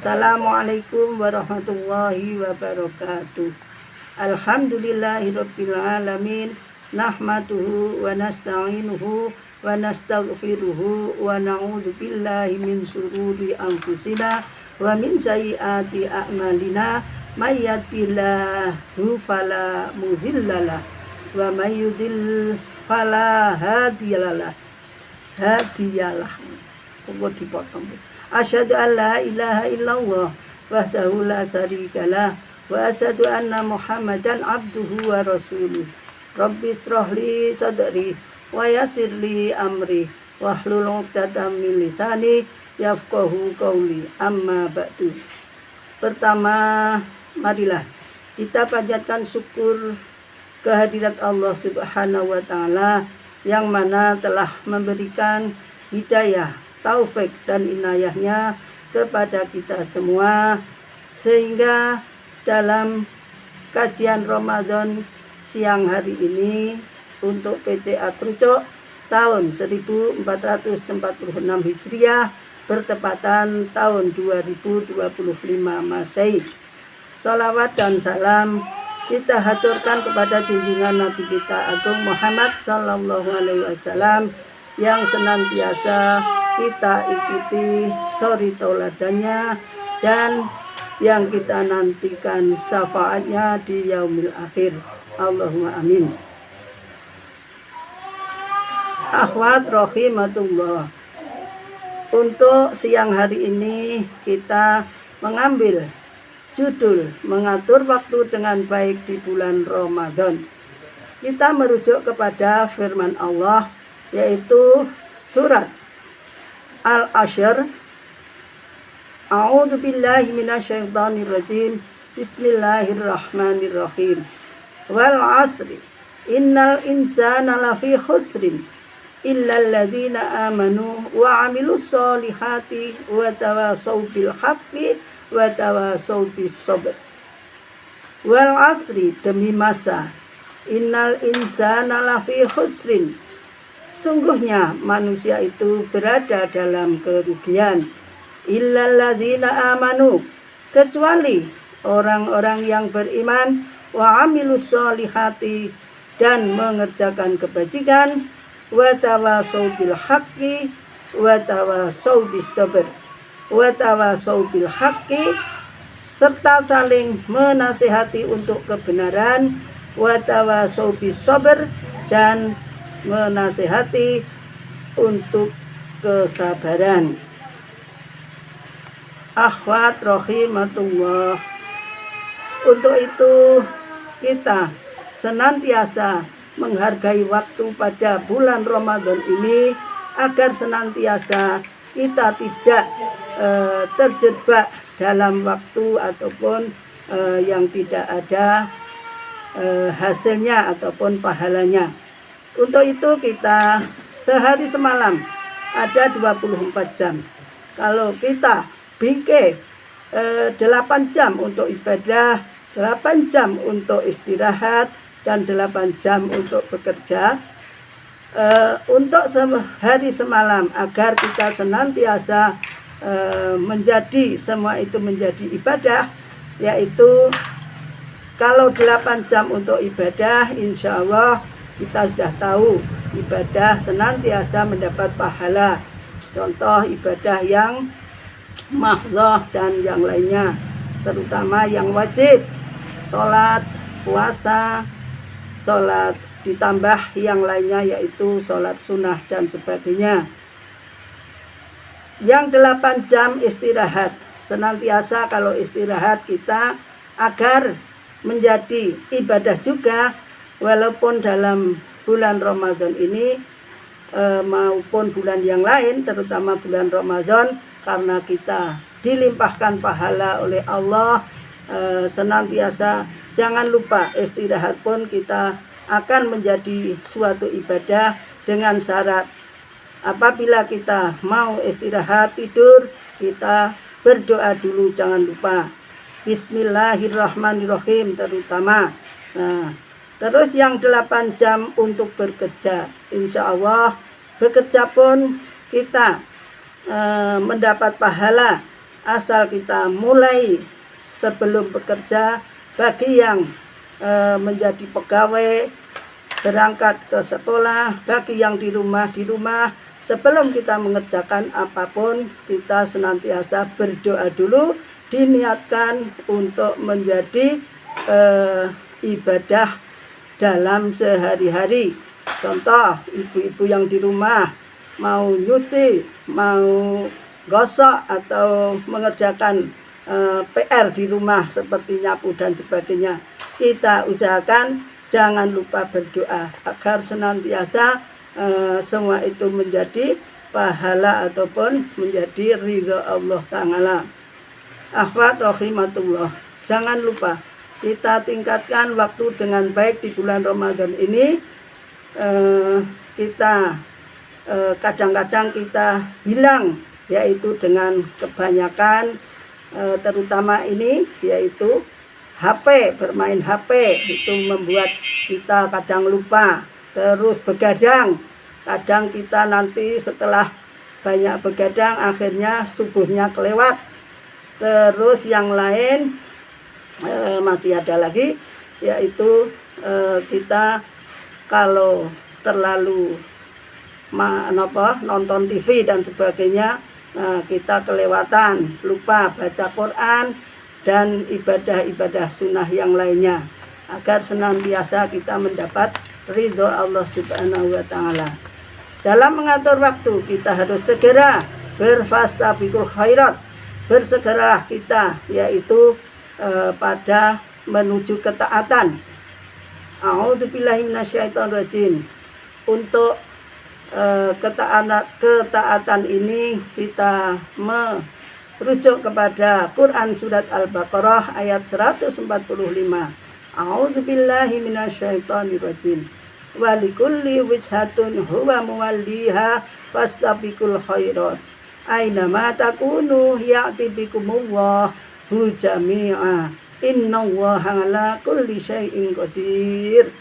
Assalamualaikum warahmatullahi wabarakatuh. Alhamdulillahirabbil alamin. Nahmaduhu wa nasta'inuhu wa nastaghfiruhu wa na'udzu billahi min syururi anfusina wa min sayyiati a'malina. May yahdihillahu fala mudhillalah wa may yudlil fala hadiyalah. Kok dipotong. Asyhadu an la ilaha illallah wahdahu la syarikalah wa asyhadu anna Muhammadan abduhu wa rasuluh. Rabbi shrah li sadri wa yassir li amri wahlul 'uqdatam min lisani yafqahu qawli. Amma ba'du. Pertama, marilah kita panjatkan syukur kehadirat Allah Subhanahu wa taala yang mana telah memberikan hidayah, taufik dan inayahnya kepada kita semua, sehingga dalam kajian Ramadan siang hari ini untuk PCA Trucok tahun 1446 Hijriah bertepatan tahun 2025 Masehi. Salawat dan salam kita haturkan kepada junjungan Nabi kita Agung Muhammad Sallallahu Alaihi Wasallam yang senantiasa kita ikuti suri tauladannya dan yang kita nantikan syafaatnya di yaumil akhir. Allahumma amin. Akhwat rahimatullah, untuk siang hari ini kita mengambil judul mengatur waktu dengan baik di bulan Ramadan. Kita merujuk kepada firman Allah, yaitu surat Al-Ashr. A'udzu billahi minasyaitonir rajim. Bismillahirrahmanirrahim. Wal 'asri innal insana lafi khusrin illal ladzina amanu wa 'amilus solihati wa tawassaw bil haqqi wa tawassaw bis sabr. Wal 'asri, demi masa, innal insana lafi khusrin, sungguhnya manusia itu berada dalam kerugian. Illal ladzina amanu, kecuali orang-orang yang beriman, wa amilus solihati, dan mengerjakan kebajikan, wa tawassaw bil haqqi wa tawassaw bis sabr. Wa tawassaw bil haqqi, serta saling menasihati untuk kebenaran, wa tawassaw bis sabr, dan menasihati untuk kesabaran. Akhwat rahimatullah, untuk itu kita senantiasa menghargai waktu pada bulan Ramadan ini agar senantiasa kita tidak terjebak dalam waktu ataupun yang tidak ada hasilnya ataupun pahalanya. Untuk itu kita sehari semalam ada 24 jam. Kalau kita bingkai 8 jam untuk ibadah, 8 jam untuk istirahat, dan 8 jam untuk bekerja, untuk sehari semalam, agar kita senantiasa menjadi semua itu menjadi ibadah, yaitu kalau 8 jam untuk ibadah, insya Allah kita sudah tahu ibadah senantiasa mendapat pahala. Contoh ibadah yang mahdhah dan yang lainnya, terutama yang wajib, sholat, puasa, sholat ditambah yang lainnya yaitu sholat sunnah dan sebagainya. Yang 8 jam istirahat, senantiasa kalau istirahat kita agar menjadi ibadah juga, walaupun dalam bulan Ramadan ini maupun bulan yang lain, terutama bulan Ramadan, karena kita dilimpahkan pahala oleh Allah, senantiasa jangan lupa istirahat pun kita akan menjadi suatu ibadah, dengan syarat apabila kita mau istirahat tidur, kita berdoa dulu, jangan lupa Bismillahirrahmanirrahim terutama. Nah, terus yang 8 jam untuk bekerja, insya Allah bekerja pun kita mendapat pahala asal kita mulai sebelum bekerja, bagi yang menjadi pegawai, berangkat ke sekolah, bagi yang di rumah, sebelum kita mengerjakan apapun, kita senantiasa berdoa dulu, diniatkan untuk menjadi ibadah dalam sehari-hari. Contoh, ibu-ibu yang di rumah mau nyuci, mau gosok atau mengerjakan PR di rumah seperti nyapu dan sebagainya, kita usahakan jangan lupa berdoa agar senantiasa semua itu menjadi pahala ataupun menjadi ridha Allah Ta'ala. Akhwat rahimatullah, jangan lupa kita tingkatkan waktu dengan baik di bulan Ramadan ini. Kita kadang-kadang kita hilang, yaitu dengan kebanyakan terutama ini yaitu HP, bermain HP itu membuat kita kadang lupa, terus begadang. Kadang kita nanti setelah banyak begadang akhirnya subuhnya kelewat. Terus yang lain masih ada lagi, yaitu kita kalau terlalu nonton TV dan sebagainya, kita kelewatan, lupa baca Quran dan ibadah-ibadah sunnah yang lainnya, agar senantiasa kita mendapat ridho Allah Subhanahu wa Ta'ala. Dalam mengatur waktu, kita harus segera berfastabiqul khairat, bersegeralah kita, yaitu pada menuju ketaatan. A'udzubillahi minasyaitonirrajim. Untuk ketaatan ini kita merujuk kepada Quran surat Al-Baqarah ayat 145. A'udzubillahi minasyaitonirrajim. Walikulli wijhatun huwa muwalliha fastabiqul khairat. Aina ma takunu ya'ti bikumullah hu jami'a. Innallaha ala kulli syai'in qadir.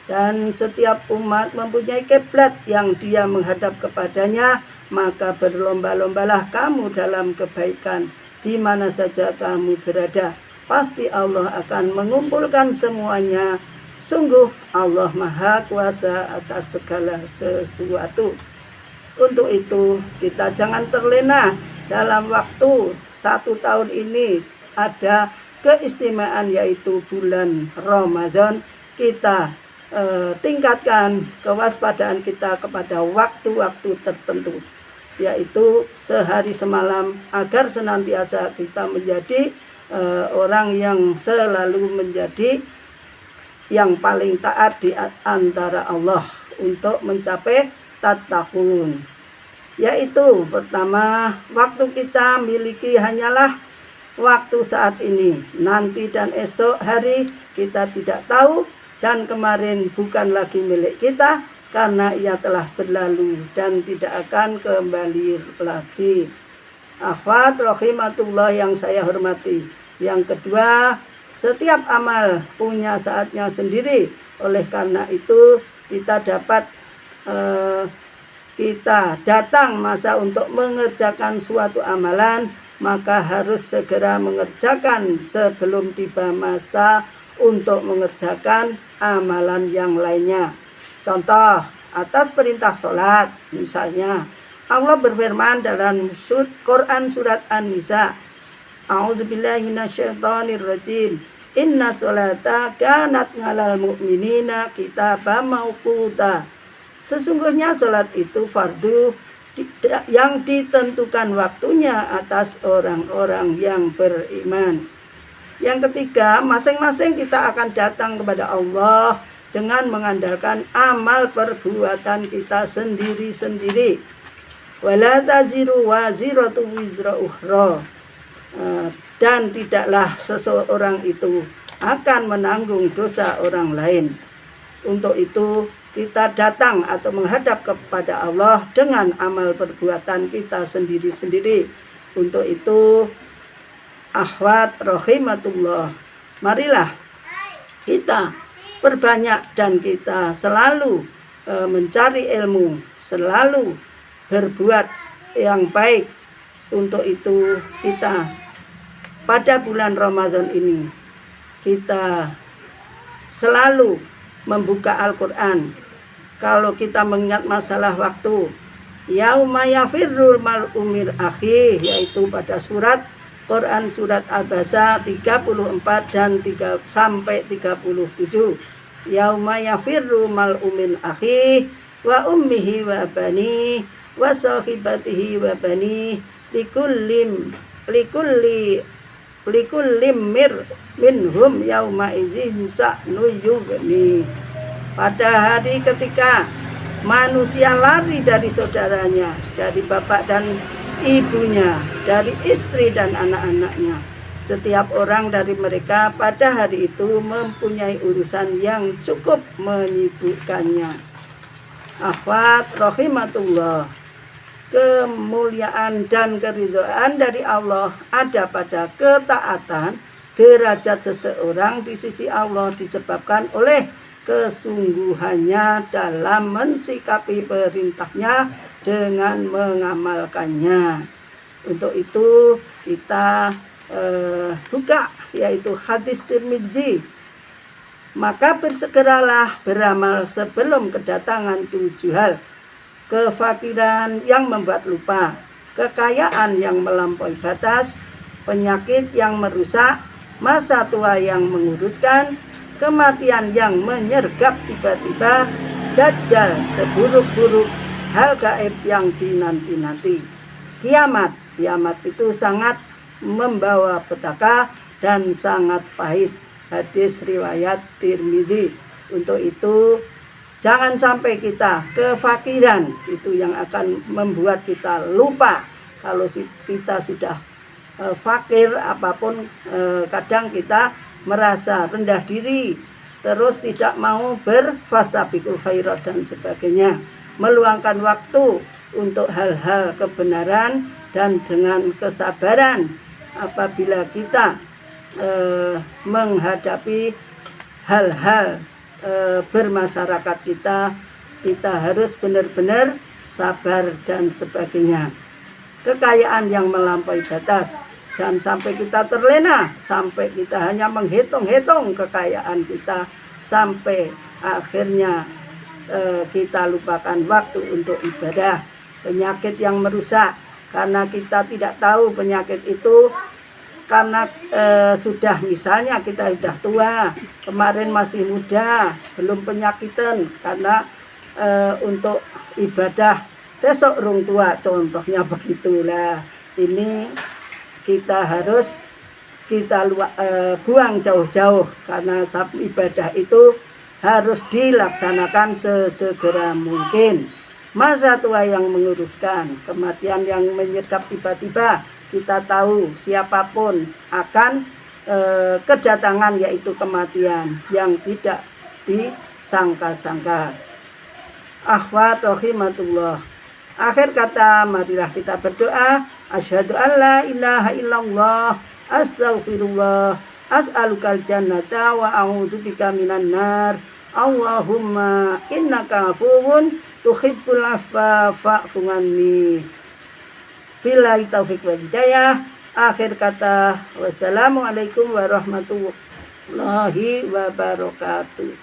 Dan setiap umat mempunyai kiblat yang dia menghadap kepadanya, maka berlomba-lombalah kamu dalam kebaikan di mana saja kamu berada. Pasti Allah akan mengumpulkan semuanya. Sungguh Allah Maha Kuasa atas segala sesuatu. Untuk itu kita jangan terlena. Dalam waktu 1 tahun ini ada keistimewaan, yaitu bulan Ramadan. Kita tingkatkan kewaspadaan kita kepada waktu-waktu tertentu, yaitu sehari semalam, agar senantiasa kita menjadi orang yang selalu menjadi yang paling taat di antara Allah untuk mencapai tattaqun. Yaitu pertama, waktu kita miliki hanyalah waktu saat ini. Nanti dan esok hari kita tidak tahu, dan kemarin bukan lagi milik kita karena ia telah berlalu dan tidak akan kembali lagi. Akhwat rahimatullah yang saya hormati. Yang kedua, setiap amal punya saatnya sendiri. Oleh karena itu kita dapat kita datang masa untuk mengerjakan suatu amalan, maka harus segera mengerjakan sebelum tiba masa untuk mengerjakan amalan yang lainnya. Contoh, atas perintah sholat, misalnya Allah berfirman dalam Quran surat An-Nisa, A'udzubillahi minasyaitonirrajim. Inna sholata kanat 'alal mu'minina kitaban mauquta. Sesungguhnya sholat itu fardu yang ditentukan waktunya atas orang-orang yang beriman. Yang ketiga, masing-masing kita akan datang kepada Allah dengan mengandalkan amal perbuatan kita sendiri-sendiri. Wala taziru waziratu wizra ukhra. Dan tidaklah seseorang itu akan menanggung dosa orang lain. Untuk itu kita datang atau menghadap kepada Allah dengan amal perbuatan kita sendiri-sendiri. Untuk itu, akhwat rahimatullah, marilah kita perbanyak dan kita selalu mencari ilmu, selalu berbuat yang baik. Untuk itu kita pada bulan Ramadan ini kita selalu membuka Al-Quran. Kalau kita mengingat masalah waktu, yauma yafirrul mar'u min akhihi, yaitu pada surat Quran surat Abasa 34 dan 3 sampai 37. Yauma yafirru mar'u min akhihi wa ummihi wa bani wa sahibatihi wa bani likullim minhum yauma idzin sa'nu yughni. Pada hari ketika manusia lari dari saudaranya, dari bapak dan ibunya, dari istri dan anak-anaknya, setiap orang dari mereka pada hari itu mempunyai urusan yang cukup menyibukkannya. Akhwat rahimatullah, kemuliaan dan keridhaan dari Allah ada pada ketaatan. Derajat seseorang di sisi Allah disebabkan oleh kesungguhannya dalam mensikapi perintahnya dengan mengamalkannya. Untuk itu kita buka, yaitu hadis Tirmidzi. Maka bersegeralah beramal sebelum kedatangan 7 hal: kefakiran yang membuat lupa, kekayaan yang melampaui batas, penyakit yang merusak, masa tua yang menguruskan, kematian yang menyergap tiba-tiba, dajjal seburuk-buruk, hal gaib yang dinanti-nanti. Kiamat itu sangat membawa petaka dan sangat pahit. Hadis riwayat Tirmidzi. Untuk itu jangan sampai kita kefakiran, itu yang akan membuat kita lupa. Kalau kita sudah fakir apapun, kadang kita merasa rendah diri, terus tidak mau berfastabiqul khairat dan sebagainya, meluangkan waktu untuk hal-hal kebenaran dan dengan kesabaran. Apabila kita menghadapi hal-hal bermasyarakat kita harus benar-benar sabar dan sebagainya. Kekayaan yang melampaui batas, jangan sampai kita terlena, sampai kita hanya menghitung-hitung kekayaan kita, sampai akhirnya kita lupakan waktu untuk ibadah. Penyakit yang merusak, karena kita tidak tahu penyakit itu, karena misalnya kita sudah tua, kemarin masih muda, belum penyakitan, karena untuk ibadah sesok rung tua, contohnya begitulah. Ini kita harus buang jauh-jauh, karena ibadah itu harus dilaksanakan sesegera mungkin. Masa tua yang menguruskan, kematian yang menyergap tiba-tiba. Kita tahu siapapun akan kedatangan, yaitu kematian yang tidak disangka-sangka. Akhwat rahimatullah, akhir kata marilah kita berdoa. Asyhadu an la ilaha illallah, astaghfirullah, as'alukal jannata wa a'udzubika minan nar. Allahumma innaka afuwun tuhibbul afwa fa'fu anni. Billahi taufiq wal hidayah. Akhir kata, wassalamualaikum warahmatullahi wabarakatuh.